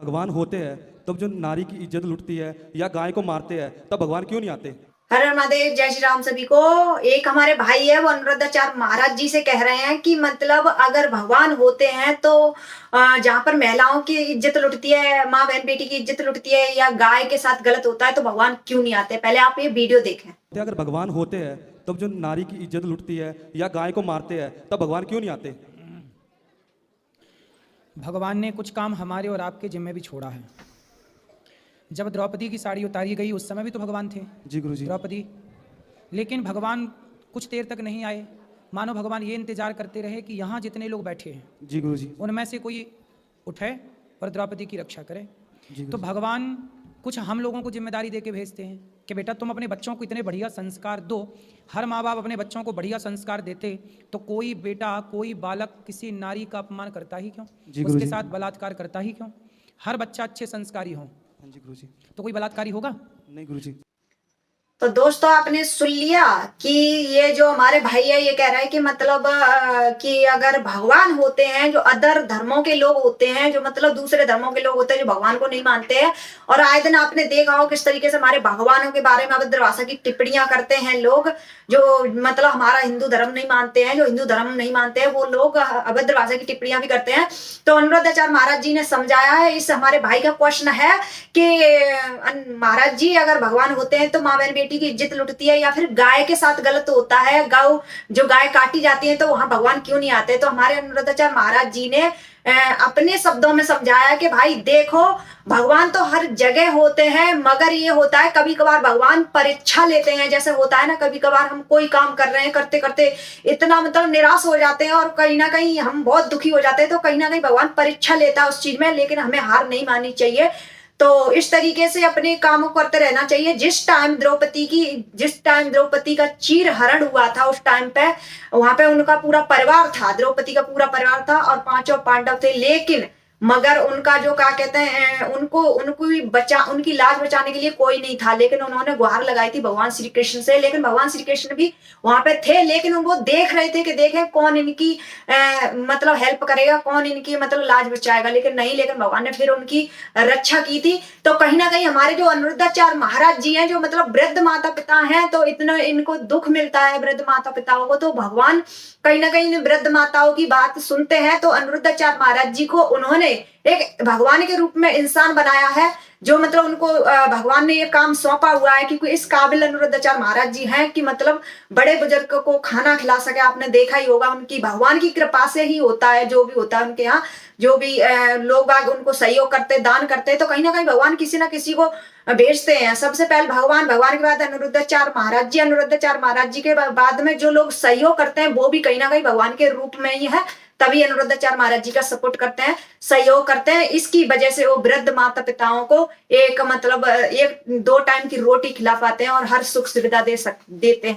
भगवान होते हैं तब जो नारी की इज्जत लुटती है या गाय को मारते हैं तब भगवान क्यों नहीं आते? हर हर महादेव, जय श्री राम सभी को। एक हमारे भाई है वो अनुरुद्धाचार्य महाराज जी से कह रहे हैं कि मतलब अगर भगवान होते हैं तो जहाँ पर महिलाओं की इज्जत लुटती है, माँ बहन बेटी की इज्जत लुटती है या गाय के साथ गलत होता है तो भगवान क्यों नहीं आते? पहले आप ये वीडियो देखें। अगर भगवान होते हैं तब जो नारी की इज्जत लुटती है या गाय को मारते हैं तब भगवान क्यों नहीं आते? भगवान ने कुछ काम हमारे और आपके जिम्मे भी छोड़ा है। जब द्रौपदी की साड़ी उतारी गई उस समय भी तो भगवान थे। जी गुरुजी। द्रौपदी, लेकिन भगवान कुछ देर तक नहीं आए। मानो भगवान ये इंतजार करते रहे कि यहाँ जितने लोग बैठे हैं जी गुरुजी। उनमें से कोई उठे और द्रौपदी की रक्षा करे। जी तो भगवान कुछ हम लोगों को जिम्मेदारी दे के भेजते हैं कि बेटा तुम अपने बच्चों को इतने बढ़िया संस्कार दो। हर माँ बाप अपने बच्चों को बढ़िया संस्कार देते तो कोई बेटा, कोई बालक किसी नारी का अपमान करता ही क्यों? उसके साथ बलात्कार करता ही क्यों? हर बच्चा अच्छे संस्कारी हो जी गुरुजी। तो कोई बलात्कारी होगा? नहीं गुरुजी। तो दोस्तों आपने सुन लिया कि ये जो हमारे भाई है ये कह रहा है कि मतलब कि अगर भगवान होते हैं, जो अदर धर्मों के लोग होते हैं, जो मतलब दूसरे धर्मों के लोग होते हैं जो भगवान को नहीं मानते हैं, और आए दिन आपने देखा हो किस तरीके से हमारे भगवानों के बारे में अभद्र भाषा की टिप्पणियां करते हैं लोग जो मतलब हमारा हिंदू धर्म नहीं मानते हैं, जो हिंदू धर्म नहीं मानते हैं वो लोग अभद्र भाषा की टिप्पणियां भी करते हैं। तो अनुरुद्धाचार्य महाराज जी ने समझाया है। इस हमारे भाई का क्वेश्चन है कि महाराज जी अगर भगवान होते हैं तो माँ बहन बेटी की इज्जत लुटती है या फिर गाय के साथ गलत होता है, गौ जो गाय काटी जाती है तो वहां भगवान क्यों नहीं आते? तो हमारे अनुरुद्धाचार्य महाराज जी ने अपने शब्दों में समझाया कि भाई देखो, भगवान तो हर जगह होते हैं, मगर ये होता है कभी कभार भगवान परीक्षा लेते हैं। जैसे होता है ना, कभी कभार हम कोई काम कर रहे हैं, करते करते इतना मतलब निराश हो जाते हैं और कहीं ना कहीं हम बहुत दुखी हो जाते हैं, तो कहीं ना कहीं भगवान परीक्षा लेता है उस चीज में, लेकिन हमें हार नहीं माननी चाहिए। तो इस तरीके से अपने कामों करते रहना चाहिए। जिस टाइम द्रौपदी का चीर हरण हुआ था उस टाइम पे वहां पे उनका पूरा परिवार था, द्रौपदी का पूरा परिवार था और पांचों पांडव थे, लेकिन मगर उनका जो क्या कहते हैं उनकी लाज बचाने के लिए कोई नहीं था, लेकिन उन्होंने गुहार लगाई थी भगवान श्री कृष्ण से। लेकिन भगवान श्री कृष्ण भी वहां पे थे, लेकिन वो देख रहे थे कि देखें कौन इनकी मतलब हेल्प करेगा, कौन इनकी मतलब लाज बचाएगा, लेकिन नहीं, लेकिन भगवान ने फिर उनकी रक्षा की थी। तो कहीं ना कहीं हमारे जो अनुरुद्धाचार्य महाराज जी हैं, जो मतलब वृद्ध माता पिता हैं, तो इतना इनको दुख मिलता है वृद्ध माता पिताओं को, तो भगवान कहीं ना कहीं वृद्ध माताओं की बात सुनते हैं। तो अनुरुद्धाचार्य महाराज जी को उन्होंने एक भगवान के रूप में इंसान बनाया है, जो मतलब उनको भगवान ने ये काम सौंपा हुआ है, क्योंकि इस काबिल अनुरुद्धाचार्य महाराज जी हैं कि मतलब बड़े बुजुर्ग को खाना खिला सके। आपने देखा ही होगा, उनकी भगवान की कृपा से ही होता है जो भी होता है उनके यहाँ। जो भी लोग बाग उनको सहयोग करते, दान करते हैं, तो कहीं ना कहीं भगवान किसी ना किसी को भेजते हैं। सबसे पहले भगवान के बाद अनुरुद्धाचार्य महाराज जी के बाद में जो लोग सहयोग करते हैं वो भी कहीं ना कहीं भगवान के रूप में ही है, तभी अनुरुद्धाचार्य महाराज जी का सपोर्ट करते हैं, सहयोग करते हैं। इसकी वजह से वो वृद्ध माता पिताओं को एक मतलब एक 2 टाइम की रोटी खिला पाते हैं और हर सुख सुविधा देते हैं।